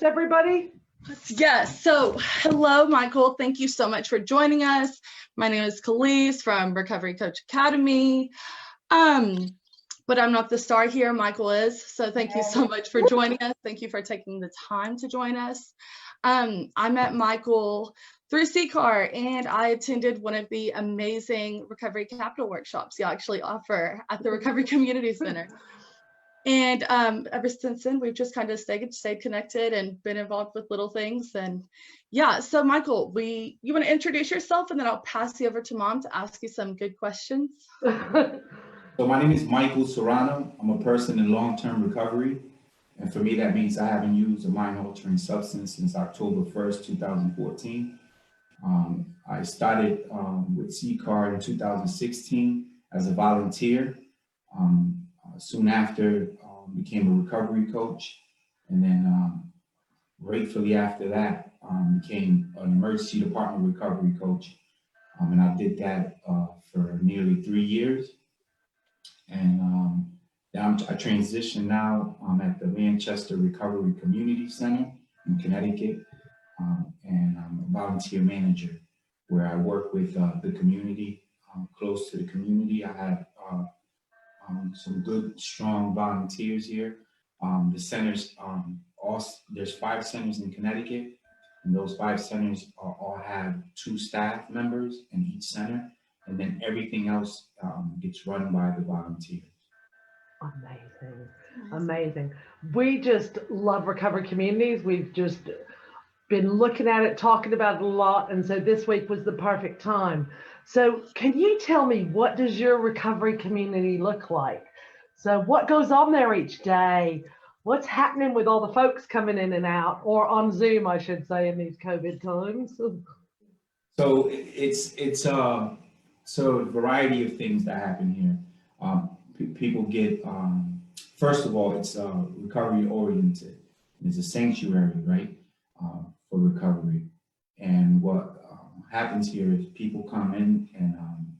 Everybody? Yes. So hello, Michael. Thank you so much for joining us. My name is Calliese from Recovery Coach Academy. But I'm not the star here. Michael is. So thank you so much for joining us. Thank you for taking the time to join us. I met Michael through Ccar, and I attended one of the amazing recovery capital workshops you actually offer at the Recovery Community Center. And ever since then, we've just kind of stayed connected and been involved with little things. And yeah, so Michael, you want to introduce yourself, and then I'll pass you over to Mom to ask you some good questions. So my name is Michael Serrano. I'm a person in long-term recovery. And for me, that means I haven't used a mind-altering substance since October 1st, 2014. I started with Ccar in 2016 as a volunteer. Soon after, became a recovery coach. And then gratefully after that, became an emergency department recovery coach. And I did that for nearly 3 years. And I transitioned now at the Manchester Recovery Community Center in Connecticut. And I'm a volunteer manager where I work with the community, close to the community. I have some good, strong volunteers here. The centers, there's 5 centers in Connecticut, and those 5 centers all have 2 staff members in each center, and then everything else gets run by the volunteers. Amazing, amazing. We just love recovery communities. We've just been looking at it, talking about it a lot, and so this week was the perfect time. So can you tell me, what does your recovery community look like? So what goes on there each day? What's happening with all the folks coming in and out, or on Zoom, I should say, in these COVID times? So it's a variety of things that happen here. People get, first of all, it's recovery oriented. It's a sanctuary, right, for recovery. And what happens here is people come in and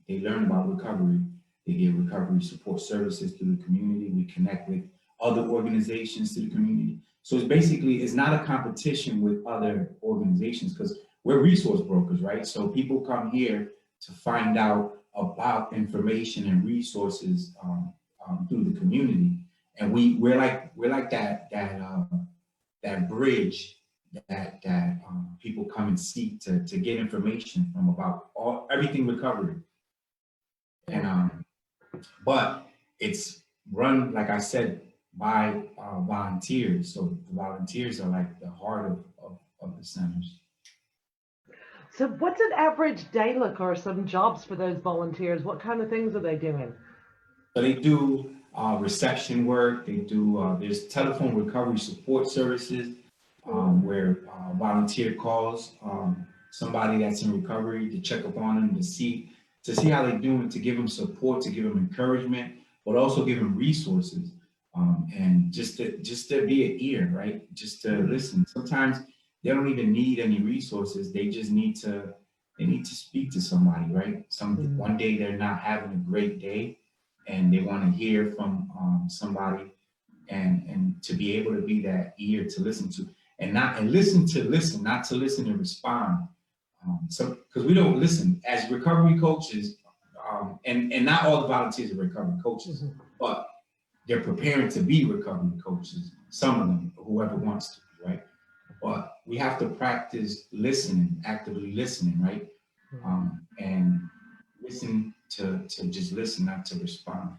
they learn about recovery. They get recovery support services through the community. We connect with other organizations to the community. So it's not a competition with other organizations, because we're resource brokers, right? So people come here to find out about information and resources through the community. And we're like that bridge that people come and seek to get information from about everything recovery. And but it's run, like I said, by volunteers. So the volunteers are like the heart of the centers. So what's an average day look, or some jobs for those volunteers? What kind of things are they doing? So they do reception work. They do, there's telephone recovery support services, where volunteer calls somebody that's in recovery to check up on them, to see how they're doing, to give them support, to give them encouragement, but also give them resources, and just to be an ear, right? Just to listen. Sometimes they don't even need any resources. They just need to speak to somebody, right? One day they're not having a great day, and they want to hear from somebody, and to be able to be that ear to listen to. Listen, not to listen and respond. Because we don't listen as recovery coaches, and not all the volunteers are recovery coaches, but they're preparing to be recovery coaches. Some of them, whoever wants to be, right? But we have to practice listening, actively listening, right? And listen to just listen, not to respond.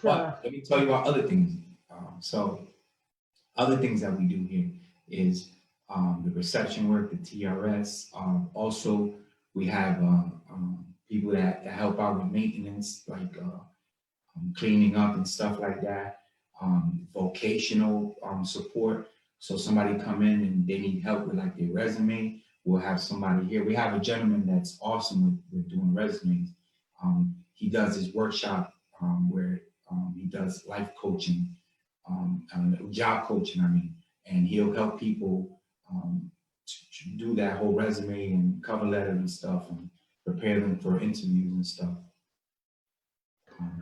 But let me tell you about other things. So other things that we do here is the reception work, the TRS. Also, we have people that help out with maintenance, like cleaning up and stuff like that. Vocational support. So somebody come in and they need help with like their resume. We'll have somebody here. We have a gentleman that's awesome with doing resumes. He does his workshop where he does life coaching, job coaching, I mean, and he'll help people to do that whole resume and cover letter and stuff, and prepare them for interviews and stuff.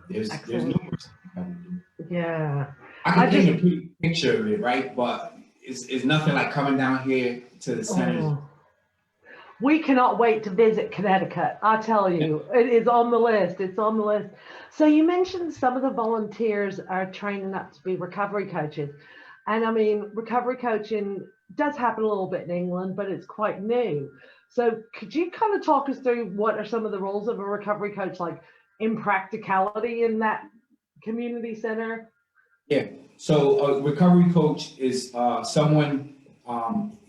There's numerous things that we do. Yeah. I can paint a pretty picture of it, right? But it's nothing like coming down here to the centers. Oh. We cannot wait to visit Connecticut. I tell you, it is on the list. It's on the list. So you mentioned some of the volunteers are training up to be recovery coaches. And I mean, recovery coaching does happen a little bit in England, but it's quite new. So could you kind of talk us through what are some of the roles of a recovery coach, like in practicality in that community center? Yeah. So a recovery coach is someone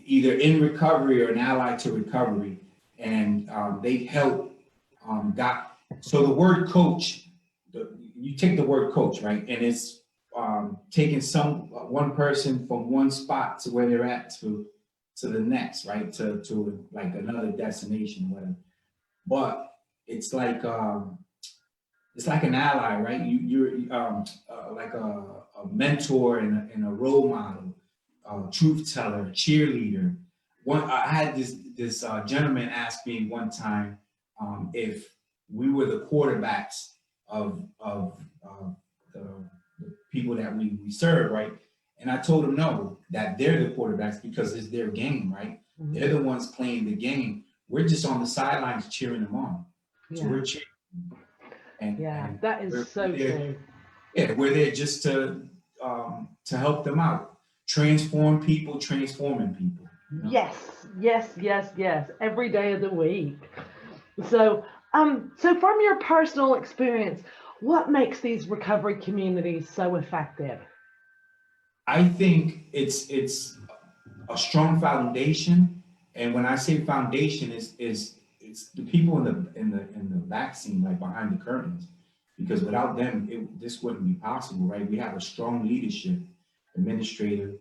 either in recovery or an ally to recovery, and they help. So the word coach, you take the word coach, right, and it's taking one person from one spot to where they're at to the next, right, to like another destination, whatever. But it's like an ally, right? You're like a mentor and a role model, truth teller, cheerleader. I had this gentleman ask me one time if we were the quarterbacks of the people that we serve, right? And I told him no, that they're the quarterbacks because it's their game, right? Mm-hmm. They're the ones playing the game. We're just on the sidelines cheering them on. Yeah. So we're cheering. And that is so true. Yeah, we're there just to help them out, transforming people. You know? Yes. Every day of the week. So from your personal experience, what makes these recovery communities so effective? I think it's a strong foundation, and when I say foundation, it's the people in the vaccine, like behind the curtains, because without them, this wouldn't be possible, right? We have a strong leadership, administrator,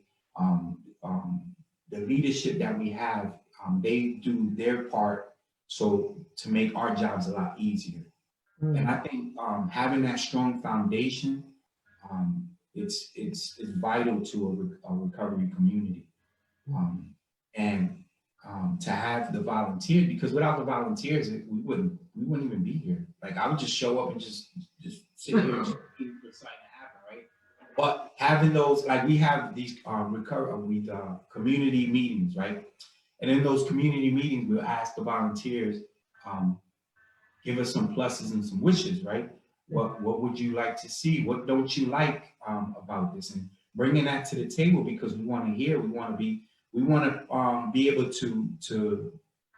the leadership that we have, they do their part so to make our jobs a lot easier. Mm. And I think having that strong foundation, it's vital to a recovery community, and to have the volunteers, because without the volunteers, we wouldn't even be here. Like I would just show up and just sit here and just wait for something to happen, right? But having those, like we have these community meetings, right? And in those community meetings, we'll ask the volunteers, give us some pluses and some wishes, right? What would you like to see? What don't you like about this? And bringing that to the table, because we want to hear, we want to be able to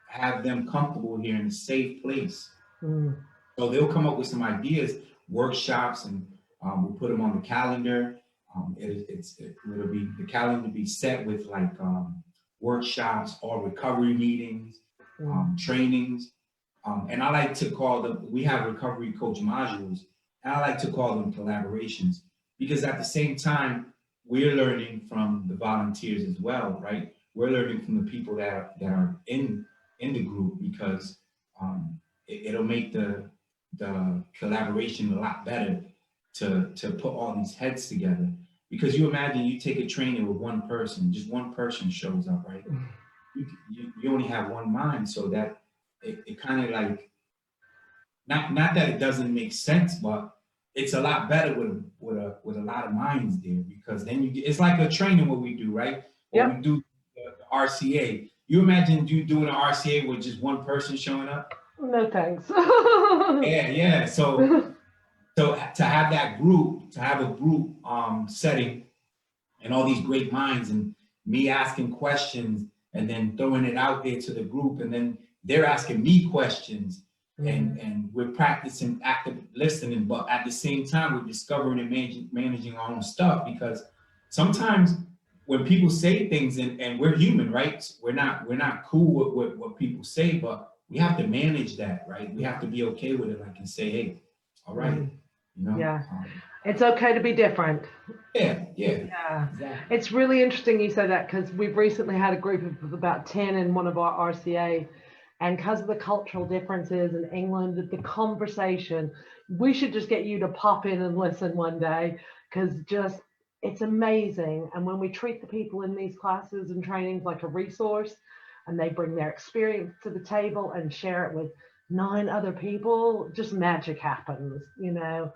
have them comfortable here in a safe place. Mm. So they'll come up with some ideas, workshops, and we'll put them on the calendar. It'll be the calendar be set with like workshops or recovery meetings, trainings. And I like to call them, we have recovery coach modules, and I like to call them collaborations, because at the same time, we're learning from the volunteers as well, right? We're learning from the people that are in the group, because it'll make the collaboration a lot better to put all these heads together. Because you imagine you take a training with one person, just one person shows up, right? You only have one mind, so that it kind of like, not that it doesn't make sense, but it's a lot better with a lot of minds there, because then it's like a training what we do, right? When we do the RCA. You imagine you doing an RCA with just one person showing up? No thanks. Yeah. So to have that group, to have a group setting, and all these great minds, and me asking questions, and then throwing it out there to the group, and then they're asking me questions, and we're practicing active listening, but at the same time, we're discovering and managing our own stuff, because sometimes when people say things, and we're human, right? We're not cool with what people say, but we have to manage that, right? We have to be okay with it, like, and say, hey, all right, you know? Yeah. It's okay to be different. Yeah. Exactly. It's really interesting you said that, because we've recently had a group of about 10 in one of our RCA, and because of the cultural differences in England, the conversation, we should just get you to pop in and listen one day, because it's amazing. And when we treat the people in these classes and trainings like a resource, and they bring their experience to the table and share it with 9 other people, just magic happens, you know.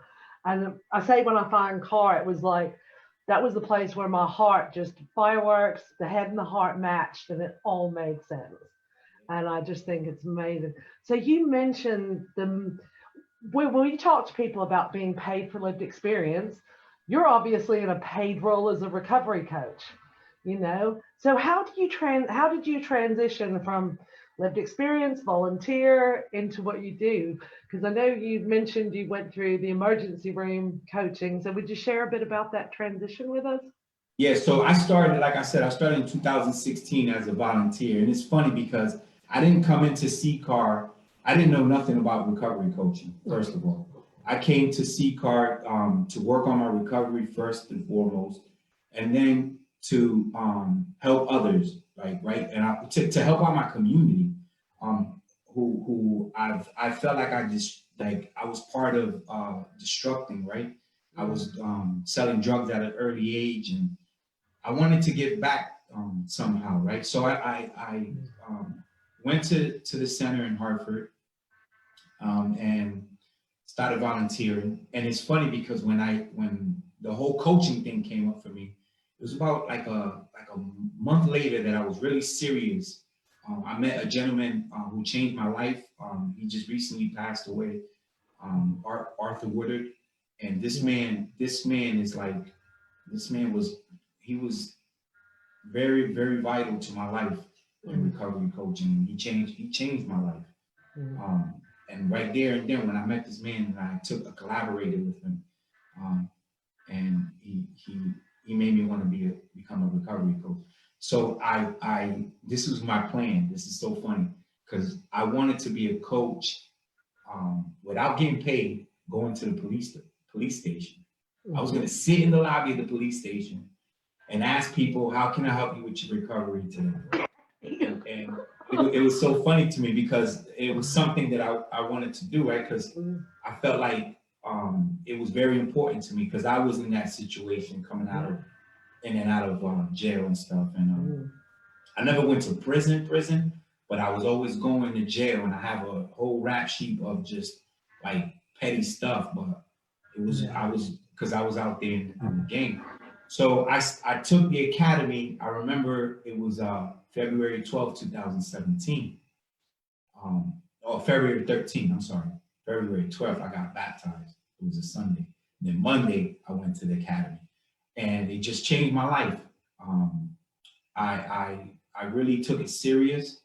And I say when I found Ccar, it was like that was the place where my heart just fireworks, the head and the heart matched, and it all made sense. And I just think it's amazing. So you mentioned when you talk to people about being paid for lived experience, you're obviously in a paid role as a recovery coach, you know? So how did you transition from lived experience, volunteer, into what you do? Because I know you mentioned you went through the emergency room coaching. So would you share a bit about that transition with us? Yeah, so I started, like I said, I started in 2016 as a volunteer. And it's funny because I didn't come into Ccar, I didn't know nothing about recovery coaching, first of all. I came to Ccar to work on my recovery first and foremost, and then to help others, like, right? And to help out my community, who I felt like I was part of destructing, right? I was selling drugs at an early age, and I wanted to give back somehow, right? So I went to the center in Hartford and started volunteering. And it's funny because when the whole coaching thing came up for me, it was about like a month later that I was really serious. I met a gentleman who changed my life. He just recently passed away, Arthur Woodard. And this man was very, very vital to my life in recovery coaching. He changed my life. And right there and then when I met this man, I collaborated with him, and he made me want to become a recovery coach. So this was my plan. This is so funny because I wanted to be a coach without getting paid, going to the police station. I was going to sit in the lobby of the police station and ask people, how can I help you with your recovery today? And it was so funny to me because it was something that I wanted to do, right? Because I felt like it was very important to me because I was in that situation coming in and out of jail and stuff. And I never went to prison, but I was always going to jail, and I have a whole rap sheet of just like petty stuff, but because I was out there in the game. So I took the academy. I remember it was February 12th, 2017. Or February 13th, I'm sorry. February 12th, I got baptized. It was a Sunday. And then Monday, I went to the academy. And it just changed my life. I really took it serious.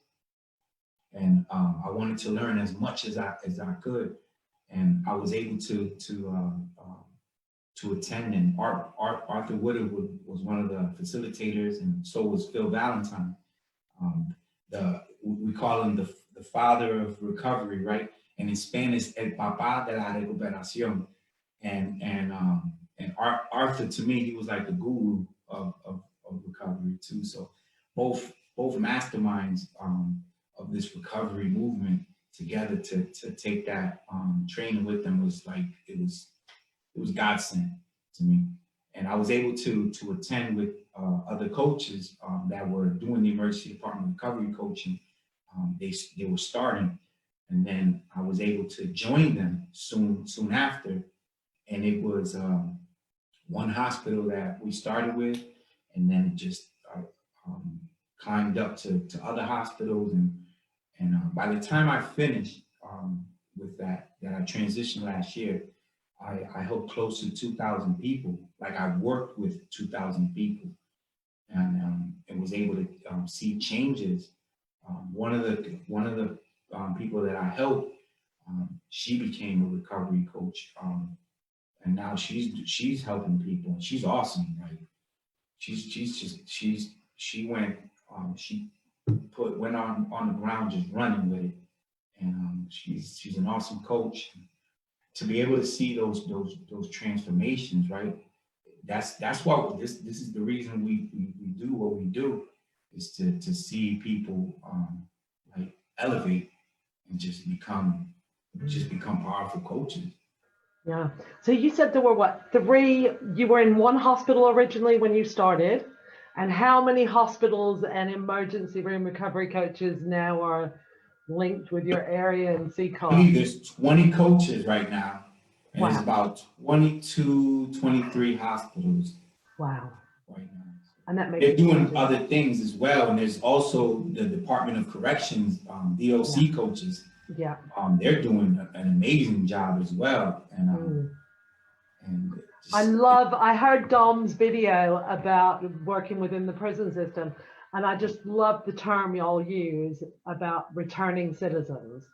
And I wanted to learn as much as I could. And I was able to attend, and Arthur Woodard was one of the facilitators, and so was Phil Valentine. We call him the father of recovery, right? And in Spanish, el papá de la recuperación. And Arthur, to me, he was like the guru of recovery too. So both masterminds of this recovery movement together to take that training with them was like, it was godsend to me. And I was able to attend with other coaches that were doing the emergency department recovery coaching. They were starting, and then I was able to join them soon after. And it was one hospital that we started with, and then just climbed up to other hospitals. And by the time I finished with that I transitioned last year, I helped close to 2,000 people. Like, I worked with 2,000 people, and was able to see changes. One of the people that I helped, she became a recovery coach, and now she's helping people. She's awesome. Like, she went on the ground just running with it, and she's an awesome coach. To be able to see those transformations, right? That's what this is the reason we do what we do, is to see people like elevate and just become powerful coaches. Yeah. So you said there were you were in one hospital originally when you started, and how many hospitals and emergency room recovery coaches now are linked with your area in Ccar? I believe there's 20 coaches right now, and Wow. There's about 22, 23 hospitals. Wow. right now. And that makes They're doing sense. other things as well, and there's also the Department of Corrections, DOC coaches. Yeah. They're doing an amazing job as well, and I heard Dom's video about working within the prison system, and I just love the term y'all use about returning citizens.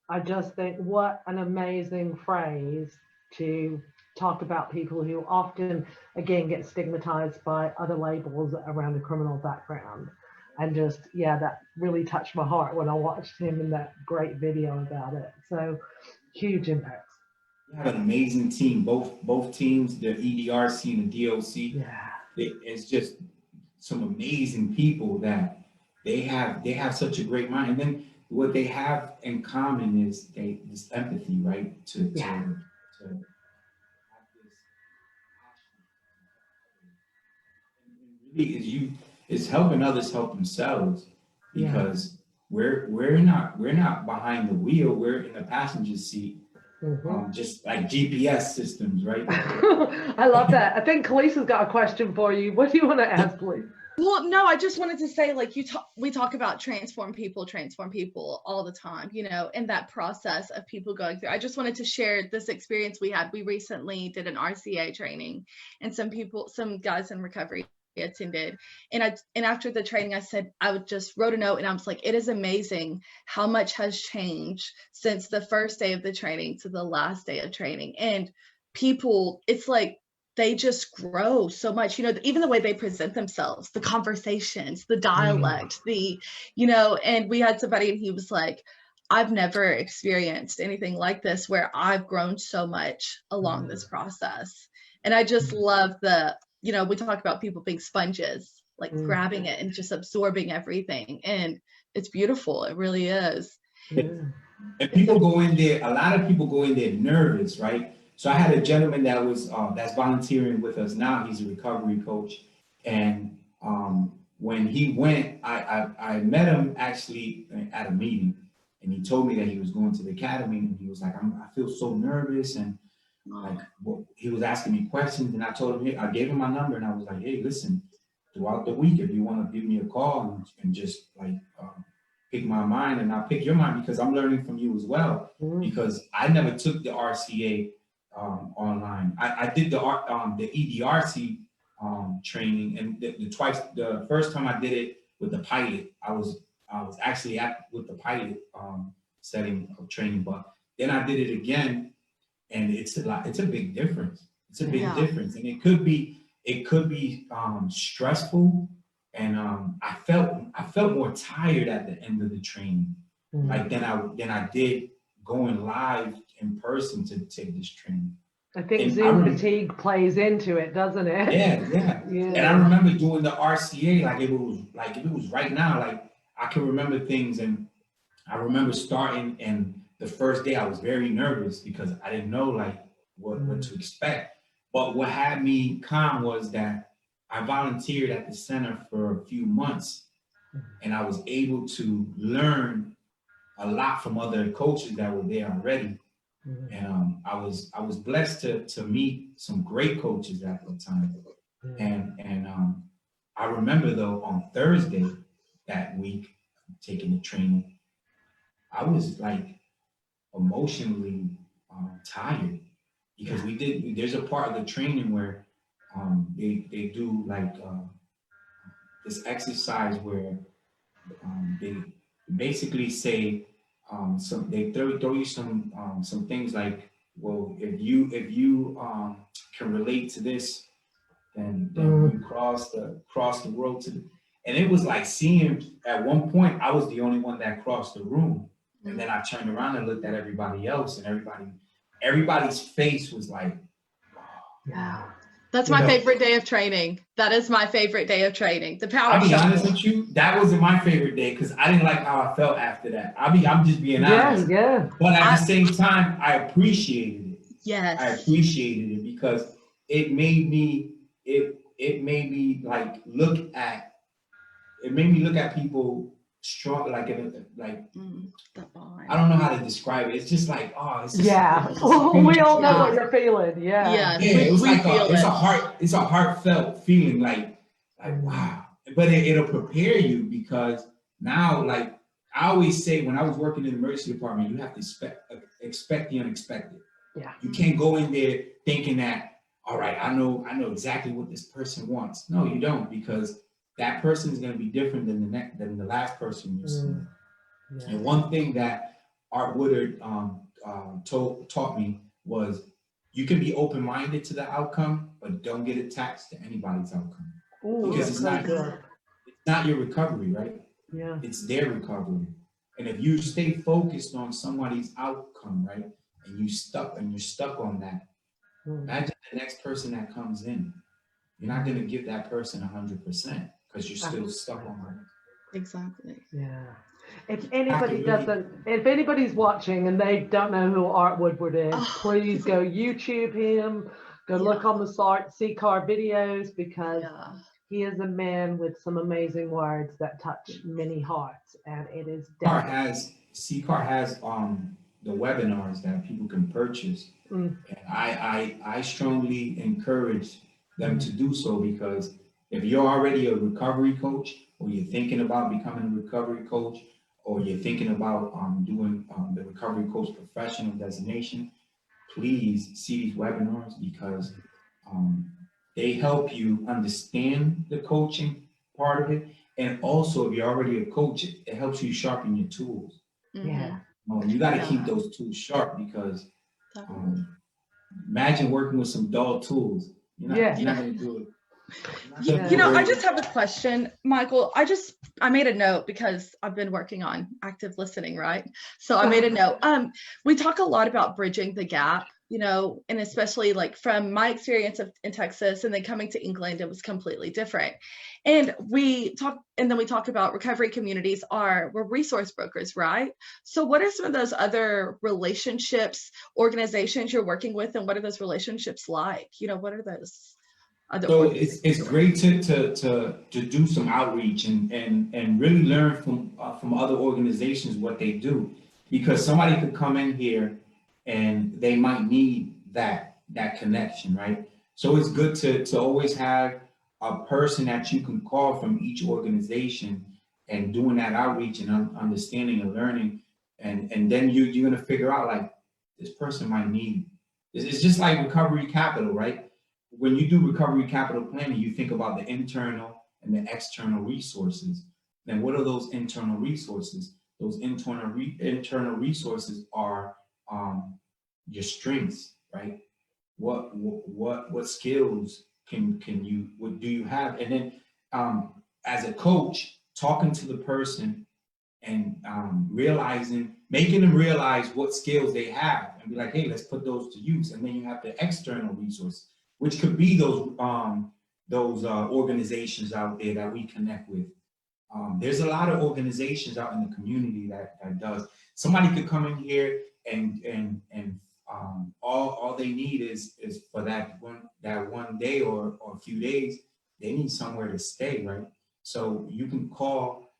I just think what an amazing phrase to talk about people who often, again, get stigmatized by other labels around a criminal background. And just, yeah, that really touched my heart when I watched him in that great video about it. So huge impacts. We have an amazing team, both teams, the EDRC and the DOC. Yeah. It's just some amazing people that they have such a great mind. And then what they have in common is this empathy, right? To have this passion. And really is helping others help themselves, because we're not behind the wheel, we're in the passenger seat. Just like GPS systems, right? I love that. I think Callise's got a question for you. What do you want to ask, please? Well, no, I just wanted to say, like, we talk about transform people all the time, you know, in that process of people going through. I just wanted to share this experience we had. We recently did an RCA training, and some guys in recovery attended, and after the training, I just wrote a note, and I was like, it is amazing how much has changed since the first day of the training to the last day of training. And people, it's like they just grow so much, you know, even the way they present themselves, the conversations, the dialect, and we had somebody, and he was like, I've never experienced anything like this where I've grown so much along this process. And I just love we talk about people being sponges, like grabbing it and just absorbing everything. And it's beautiful. It really is. And people go in there, a lot of people go in there nervous, right? So I had a gentleman that was that's volunteering with us now. He's a recovery coach. And when he went, I met him actually at a meeting, and he told me that he was going to the academy, and he was like, I feel so nervous. And like, well, he was asking me questions, and I told him, I gave him my number, and I was like, hey, listen, throughout the week, if you want to give me a call and just like pick my mind, and I'll pick your mind, because I'm learning from you as well. Because I never took the RCA online. I did the EDRC training, and the first time I did it with the pilot, I was actually with the pilot setting of training, but then I did it again. And it's a big difference. It's a big difference, and it could be stressful. And I felt more tired at the end of the training, like than I did going live in person to take this training. I think Zoom fatigue plays into it, doesn't it? Yeah. And I remember doing the RCA like if it was right now, like I can remember things, and I remember starting, and the first day I was very nervous because I didn't know like what to expect. But what had me calm was that I volunteered at the center for a few months, and I was able to learn a lot from other coaches that were there already. And I was blessed to meet some great coaches at the time. And I remember though, on Thursday that week, taking the training, I was like emotionally tired, because there's a part of the training where they do like this exercise where they basically say they throw you some things like, well, if you can relate to this, then you cross the road to the, and it was like seeing, at one point I was the only one that crossed the room. And then I turned around and looked at everybody else, and everybody's face was like, wow. That's my favorite day of training. That is my favorite day of training. The power. I'll be honest with you, that wasn't my favorite day, because I didn't like how I felt after that. I'm just being honest. Yeah. But at the same time, I appreciated it. Yes. I appreciated it because it made me like look at people strong, like That bond. I don't know how to describe it. It's just like, oh, it's just, Yeah, it's just we all know Yeah. what you're feeling. Yeah. Yes, yeah, it was we like feel it's it. it's a heartfelt feeling, like wow. But it'll prepare you, because now, like I always say, when I was working in the emergency department, you have to expect the unexpected. Yeah. You can't go in there thinking that, all right, I know exactly what this person wants. No, you don't, because that person is going to be different than the last person you're seeing. Yeah. And one thing that Art Woodard taught me was, you can be open-minded to the outcome, but don't get attached to anybody's outcome. Ooh, Because that's it's so not good. it's not your recovery, right? Yeah. It's their recovery. And if you stay focused on somebody's outcome, right, and you're stuck on that, imagine the next person that comes in. You're not going to give that person 100%, because you're still stuck on that. Exactly. Yeah. If really- anybody's watching and they don't know who Art Woodward is, Oh. please go YouTube him, go look on the Ccar videos, because Yeah. he is a man with some amazing words that touch many hearts, and it is Ccar definitely. has the webinars that people can purchase, and I strongly encourage them to do so, because if you're already a recovery coach, or you're thinking about becoming a recovery coach, or you're thinking about doing the recovery coach professional designation, please see these webinars, because they help you understand the coaching part of it. And also, if you're already a coach, it helps you sharpen your tools. Yeah. You got to Yeah. keep those tools sharp, because Definitely. imagine working with some dull tools. You're not going to do it. I just have a question, Michael. I made a note, because I've been working on active listening, right? So I made a note. We talk a lot about bridging the gap, and especially like from my experience in Texas and then coming to England, it was completely different. And we talk about recovery communities we're resource brokers, right? So what are some of those other relationships, organizations you're working with, and what are those relationships like? What are those? So it's great to do some outreach and really learn from other organizations what they do, because somebody could come in here and they might need that connection, right? So it's good to always have a person that you can call from each organization, and doing that outreach and understanding and learning, and then you're gonna figure out, like, this person might need. It's just like recovery capital, right? When you do recovery capital planning, you think about the internal and the external resources. Then what are those internal resources? Those internal resources are your strengths, right? What skills what do you have? And then as a coach, talking to the person and making them realize what skills they have, and be like, hey, let's put those to use. And then you have the external resources, which could be those organizations out there that we connect with. There's a lot of organizations out in the community that does. Somebody could come in here and all they need is for that one day or a few days. They need somewhere to stay, right? So you can call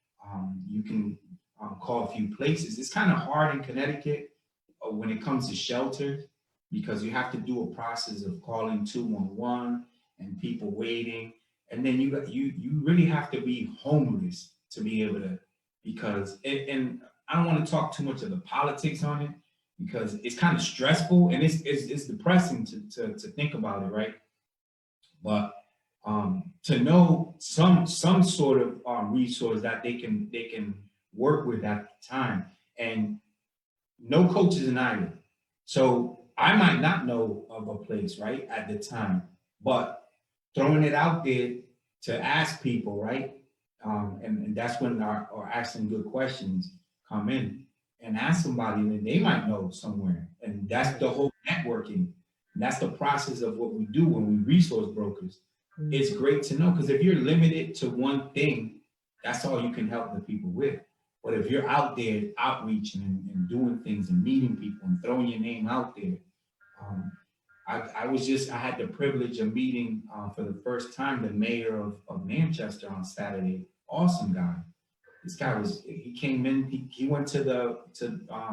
call a few places. It's kind of hard in Connecticut when it comes to shelters, because you have to do a process of calling 211 and people waiting, and then you really have to be homeless to be able to, because and I don't want to talk too much of the politics on it, because it's kind of stressful and it's depressing to think about it, right? But to know some sort of resource that they can work with at the time, and no coach is an island. So I might not know of a place, right, at the time, but throwing it out there to ask people, right? And that's when our asking good questions come in, and ask somebody, and they might know somewhere. And that's the whole networking. And that's the process of what we do when we resource brokers. It's great to know, because if you're limited to one thing, that's all you can help the people with. But if you're out there outreaching and doing things and meeting people and throwing your name out there, I had the privilege of meeting for the first time the mayor of Manchester on Saturday. Awesome guy. This guy he came in, he went to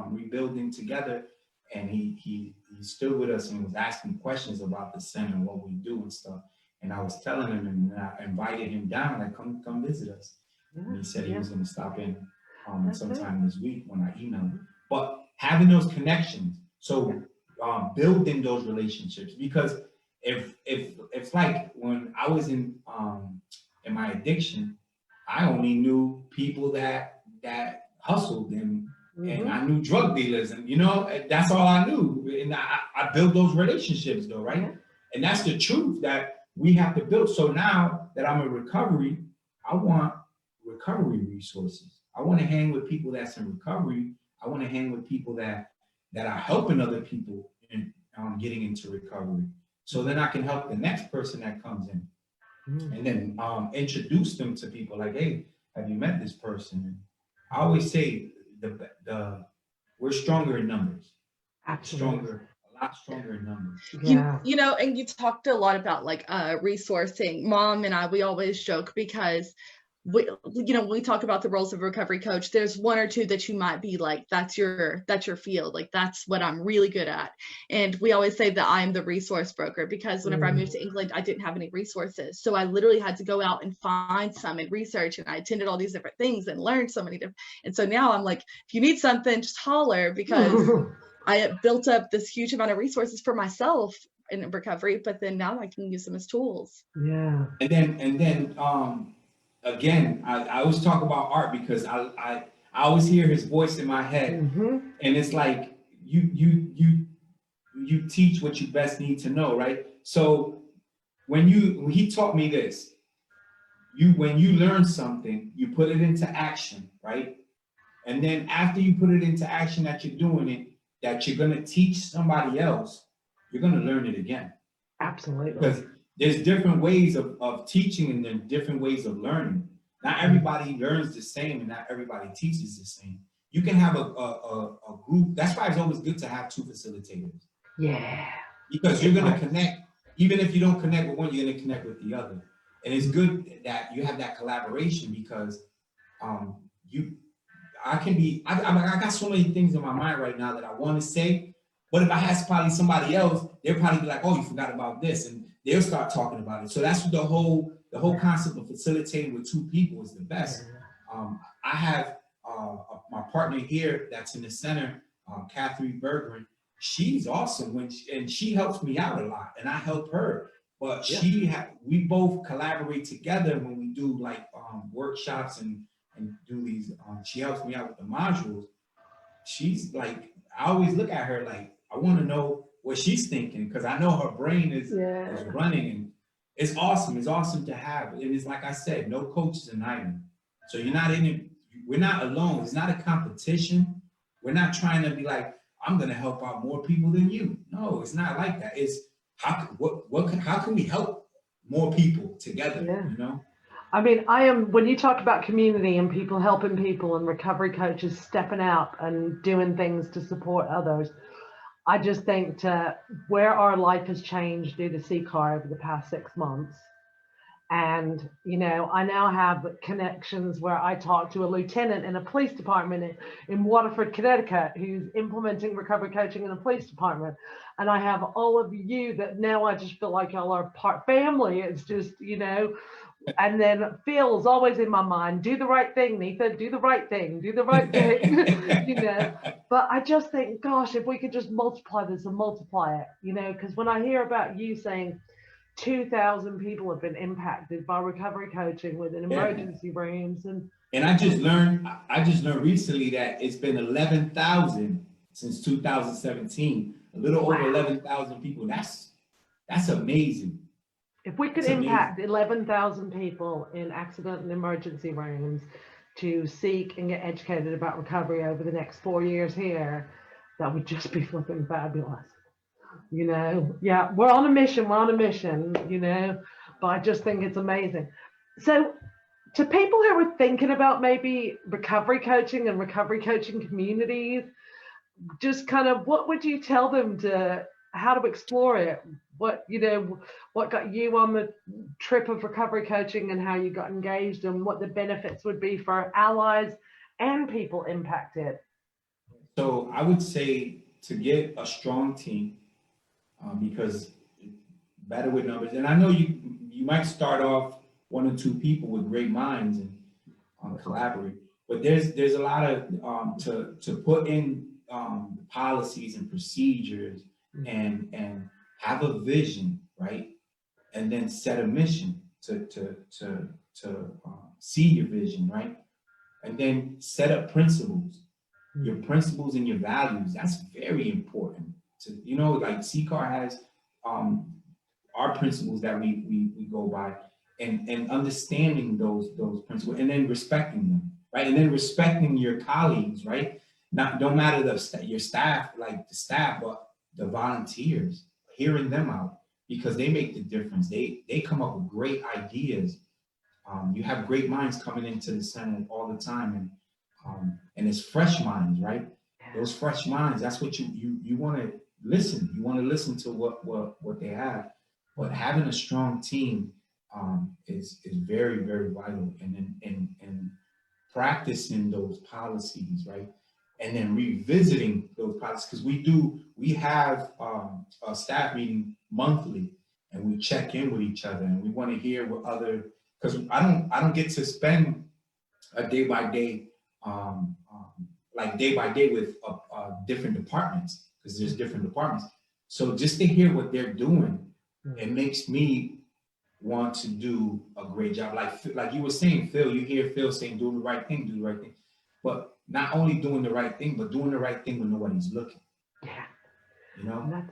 rebuilding together, and he stood with us and was asking questions about the center and what we do and stuff. And I was telling him, and I invited him down, like, come visit us. And he said he was going to stop in sometime this week when I emailed him. But having those connections, so building those relationships, because if it's like when I was in my addiction, I only knew people that hustled and I knew drug dealers, and that's all I knew. And I built those relationships though, right? Yeah. And that's the truth that we have to build. So now that I'm in recovery, I want recovery resources. I want to hang with people that's in recovery. I want to hang with people that are helping other people in getting into recovery. So then I can help the next person that comes in. And then introduce them to people like, hey, have you met this person? And I always say we're stronger in numbers. Absolutely. A lot stronger in numbers. Yeah. And you talked a lot about like resourcing. Mom and I, we always joke because when we talk about the roles of a recovery coach, there's one or two that you might be like, that's your field. Like, that's what I'm really good at. And we always say that I am the resource broker, because whenever I moved to England, I didn't have any resources. So I literally had to go out and find some and research. And I attended all these different things and learned so many different. And so now I'm like, if you need something, just holler, because I built up this huge amount of resources for myself in recovery, but then now I can use them as tools. Yeah. And then again, I always talk about Art because I always hear his voice in my head, and it's like you teach what you best need to know, right? So when he taught me this, when you learn something, you put it into action, right? And then after you put it into action, that you're doing it, that you're gonna teach somebody else, you're gonna learn it again. Absolutely. Because there's different ways of teaching and then different ways of learning. Not everybody learns the same and not everybody teaches the same. You can have a group. That's why it's always good to have two facilitators. Yeah. Because you're going to connect. Even if you don't connect with one, you're going to connect with the other. And it's good that you have that collaboration, because I got so many things in my mind right now that I want to say. But if I had probably somebody else, they'll probably be like, oh, you forgot about this. And they'll start talking about it. So that's what the whole concept of facilitating with two people is the best. I have my partner here that's in the center, Catherine Bergeron. She's awesome and she helps me out a lot, and I help her. But we both collaborate together when we do like workshops and do these. She helps me out with the modules. She's like, I always look at her like, I want to know what she's thinking, because I know her brain is running, and it's awesome. It's awesome to have. And it's like I said, no coach is an island. So you're not in it. We're not alone. It's not a competition. We're not trying to be like, I'm going to help out more people than you. No, it's not like that. It's how can we help more people together? Yeah. I mean, when you talk about community and people helping people and recovery coaches stepping out and doing things to support others, I just think to where our life has changed due to Ccar over the past 6 months. And, I now have connections where I talk to a lieutenant in a police department in Waterford, Connecticut, who's implementing recovery coaching in a police department. And I have all of you that now I just feel like y'all are part family. It's just, and then Phil's always in my mind, do the right thing, Naetha, do the right thing, do the right thing, But I just think, gosh, if we could just multiply this and multiply it, because when I hear about you saying 2,000 people have been impacted by recovery coaching within emergency rooms. And I just learned recently that it's been 11,000 since 2017, a little over 11,000 people. That's amazing. If we could impact 11,000 people in accident and emergency rooms to seek and get educated about recovery over the next 4 years here, that would just be flipping fabulous. We're on a mission, but I just think it's amazing. So to people who are thinking about maybe recovery coaching and recovery coaching communities, just kind of what would you tell them how to explore it? what got you on the trip of recovery coaching and how you got engaged and what the benefits would be for allies and people impacted. So I would say to get a strong team, because better with numbers. And I know you might start off 1 or 2 people with great minds and collaborate, but there's a lot of to put in policies and procedures and have a vision, right? And then set a mission to see your vision, right? And then set up principles, your principles and your values. That's very important. To, like Ccar has our principles that we go by, and understanding those principles, and then respecting them, right? And then respecting your colleagues, right? Don't matter your staff, like the staff, but the volunteers, hearing them out, because they make the difference. They come up with great ideas. You have great minds coming into the center all the time, and it's fresh minds, right? Those fresh minds, that's what you want to listen. You want to listen to what they have. But having a strong team is very, very vital, and practicing those policies, right? And then revisiting those policies, because we have a staff meeting monthly, and we check in with each other, and we want to hear what other, because I don't get to spend a day by day with different departments, because there's different departments. So just to hear what they're doing, it makes me want to do a great job. Like you were saying, Phil, you hear Phil saying, do the right thing. But not only doing the right thing, but doing the right thing when nobody's looking. Yeah.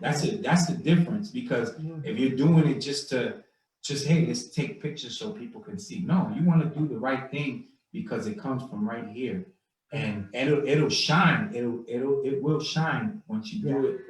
That's the difference, because if you're doing it just hey, let's take pictures so people can see. No, you want to do the right thing because it comes from right here. And it'll shine. It will shine once you do it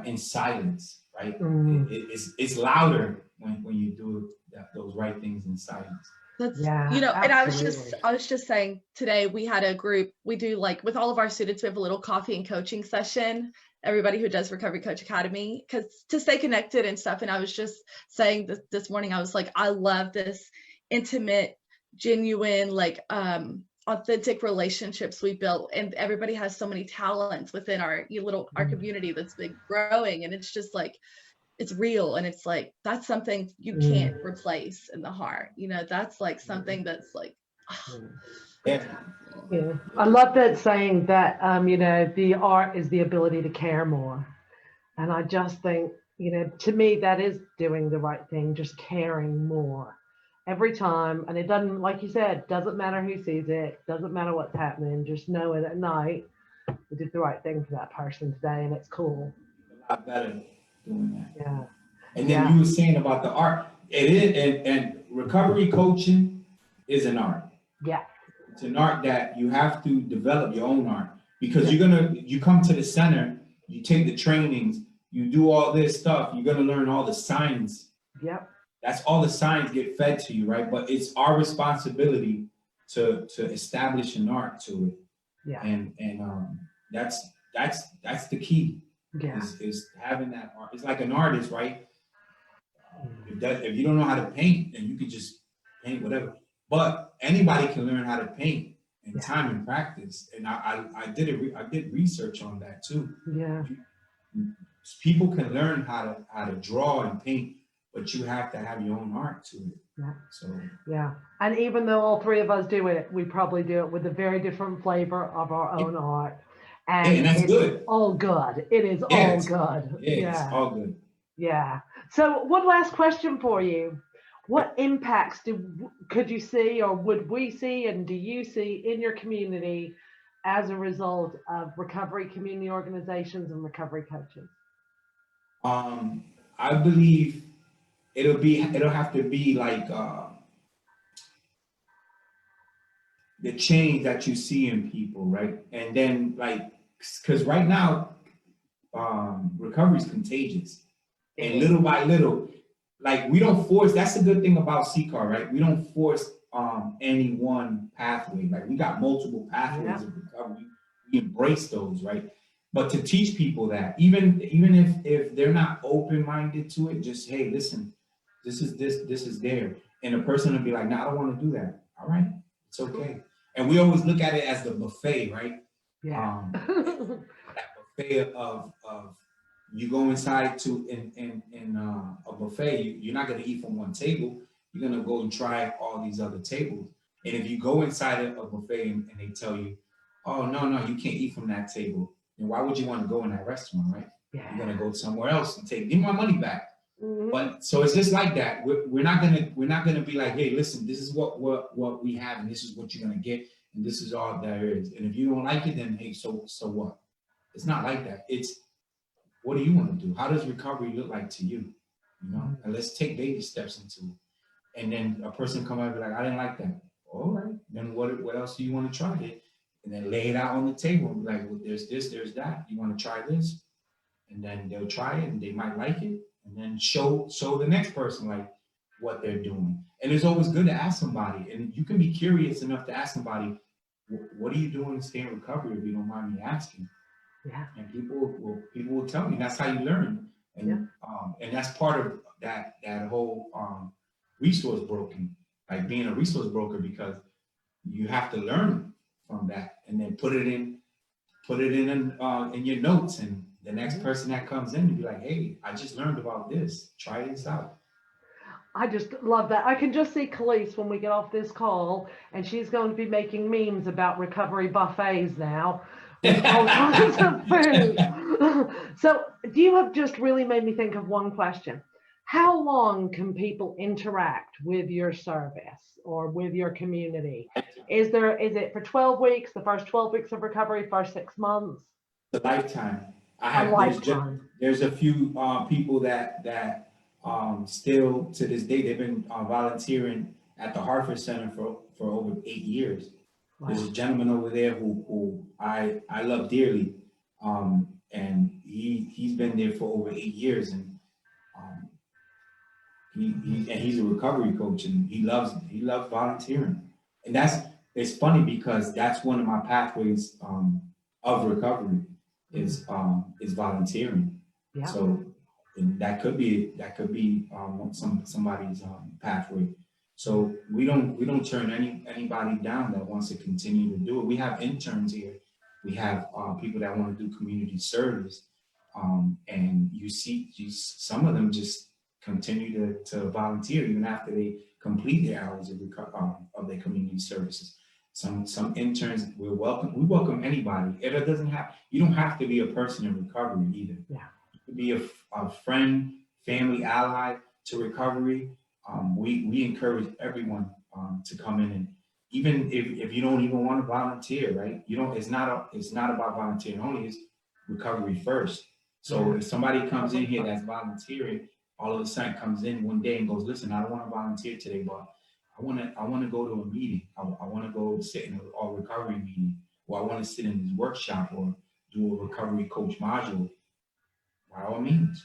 in silence, right? It's louder when you do those right things in silence. That's, and I was just saying, today we had a group, we do with all of our students, we have a little coffee and coaching session, everybody who does Recovery Coach Academy, because to stay connected and stuff. And I was just saying this morning, I was like, I love this intimate, genuine, authentic relationships we built, and everybody has so many talents within our community that's been growing, and it's just it's real, and it's that's something you can't replace in the heart. That's something that's Yeah. I love that saying that the art is the ability to care more, and I just think to me that is doing the right thing, just caring more every time. And it doesn't, like you said, doesn't matter who sees it, doesn't matter what's happening, just know it at night we did the right thing for that person today, and it's cool. A lot better doing that. Yeah. And then you were saying about the art. It is, and recovery coaching is an art. Yeah. It's an art that you have to develop your own art, because you come to the center, you take the trainings, you do all this stuff, you're gonna learn all the science. Yep. That's all the science get fed to you, right? But it's our responsibility to establish an art to it. Yeah. And that's the key. Yeah. Is having that art. It's like an artist, right? If you don't know how to paint, then you could just paint whatever. But anybody can learn how to paint in time and practice. And I did research on that too. Yeah. People can learn how to draw and paint, but you have to have your own art to it. Yeah. So yeah. And even though all three of us do it, we probably do it with a very different flavor of our own art. And that's it's good. All good. It is all good. Yeah, it's all good. Yeah. So one last question for you. What impacts could you see, or would we see, and do you see in your community as a result of recovery community organizations and recovery coaches? I believe it'll have to be the change that you see in people, right? And then because right now recovery is contagious, and little by little, we don't force. That's the good thing about Ccar, right? We don't force any one pathway. We got multiple pathways of recovery. We embrace those, right? But to teach people that, even if they're not open-minded to it, just, hey, listen, this is there. And the person will be like, no, I don't want to do that. All right, it's okay. And we always look at it as the buffet, right? Yeah. That buffet of you go inside to in a buffet, you're not going to eat from one table. You're going to go and try all these other tables. And if you go inside a buffet and they tell you, oh, no, you can't eat from that table, then why would you want to go in that restaurant, right? Yeah. You're going to go somewhere else and give my money back. Mhm. But so it's just like that. We're not gonna be like, hey, listen, this is what we have, and this is what you're gonna get, and this is all there is. And if you don't like it, then hey, so what? It's not like that. It's what do you want to do? How does recovery look like to you? You know, and let's take baby steps into it. And then a person come out and be like, I didn't like that. All right, then what else do you want to try it? And then lay it out on the table and be like, well, there's this, there's that. You want to try this? And then they'll try it and they might like it. And then show the next person like what they're doing. And it's always good to ask somebody. And you can be curious enough to ask somebody, what are you doing to stay in recovery, if you don't mind me asking? Yeah. And people will tell me. That's how you learn. And and that's part of that whole resource broking, like being a resource broker, because you have to learn from that and then put it in your notes, and the next person that comes in and be like, hey, I just learned about this. Try this out. I just love that. I can just see Calliese when we get off this call, and she's going to be making memes about recovery buffets now with all kinds of food. So you have just really made me think of one question. How long can people interact with your service or with your community? Is it for 12 weeks, the first 12 weeks of recovery, first 6 months? A lifetime. There's a few people that still to this day, they've been volunteering at the Hartford Center for over 8 years. Wow. There's a gentleman over there who I love dearly, and he's been there for over 8 years, and he's a recovery coach, and he loves volunteering. And it's funny because that's one of my pathways of recovery is volunteering. Yeah. So and that could be somebody's pathway. So we don't turn anybody down that wants to continue to do it. We have interns here. We have people that want to do community service, and you see some of them just continue to volunteer even after they complete their hours of their community services. Some interns we welcome anybody. You don't have to be a person in recovery either. Yeah. You could be a friend, family, ally to recovery. We encourage everyone to come in, and even if you don't even want to volunteer, right? It's not about volunteering only, it's recovery first. So if somebody comes in here that's volunteering, all of a sudden comes in one day and goes, listen, I don't want to volunteer today, but I want to go to a meeting. I want to go sit in a recovery meeting, or I want to sit in this workshop or do a recovery coach module. By all means,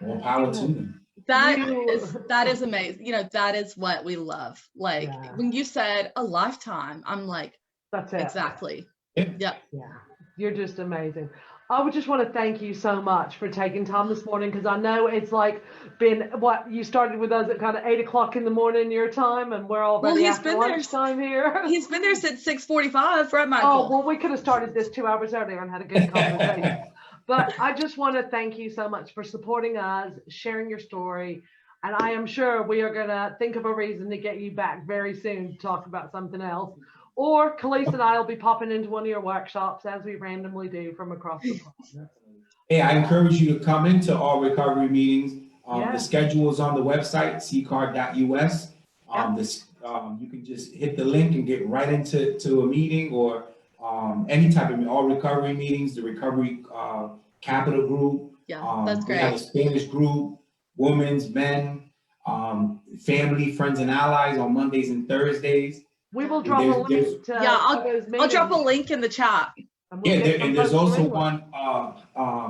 more power to them. That is amazing. That is what we love. Like when you said a lifetime, I'm like, that's it. Exactly. Yeah. Yeah. You're just amazing. I would just want to thank you so much for taking time this morning, because I know it's like you started with us at kind of 8 o'clock in the morning your time, and we're already after lunchtime here. He's been there since 6:45, right, Michael? Oh, well, we could have started this 2 hours earlier and had a good conversation. But I just want to thank you so much for supporting us, sharing your story. And I am sure we are going to think of a reason to get you back very soon to talk about something else. Or Calliese and I will be popping into one of your workshops, as we randomly do from across the pond. Hey, I encourage you to come into all recovery meetings. The schedule is on the website, ccar.us. You can just hit the link and get right into a meeting, or any type of all recovery meetings, the recovery capital group. Yeah, that's great. We have a Spanish group, women's, men, family, friends, and allies on Mondays and Thursdays. We will drop a link to I'll drop a link in the chat. And there's also one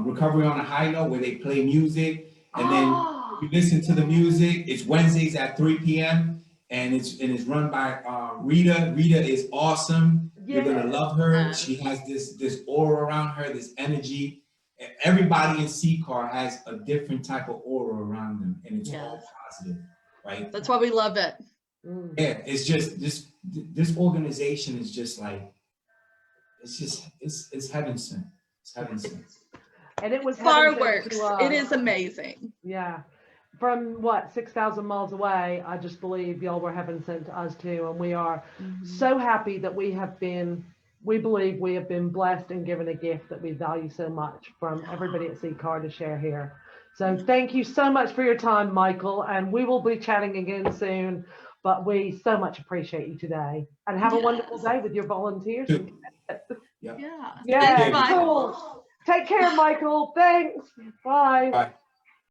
Recovery on a High Note, where they play music, and then you listen to the music. It's Wednesdays at 3 p.m. and it's run by Rita. Rita is awesome. You're gonna love her. She has this aura around her, this energy. Everybody in Ccar has a different type of aura around them, and it's all positive, right? That's why we love it. Yeah, it's just this organization is just like it's heaven sent. It's heaven sent. And it was heaven sent Fireworks. to us. It is amazing. Yeah. From what, 6,000 miles away, I just believe y'all were heaven sent to us too. And we are so happy that we believe we have been blessed and given a gift that we value so much from everybody at Ccar to share here. So thank you so much for your time, Michael. And we will be chatting again soon, but we so much appreciate you today. And have a wonderful day with your volunteers. Yeah. Yeah. Yeah, Thanks, Michael. cool. Take care, Michael. Thanks. Bye. Bye.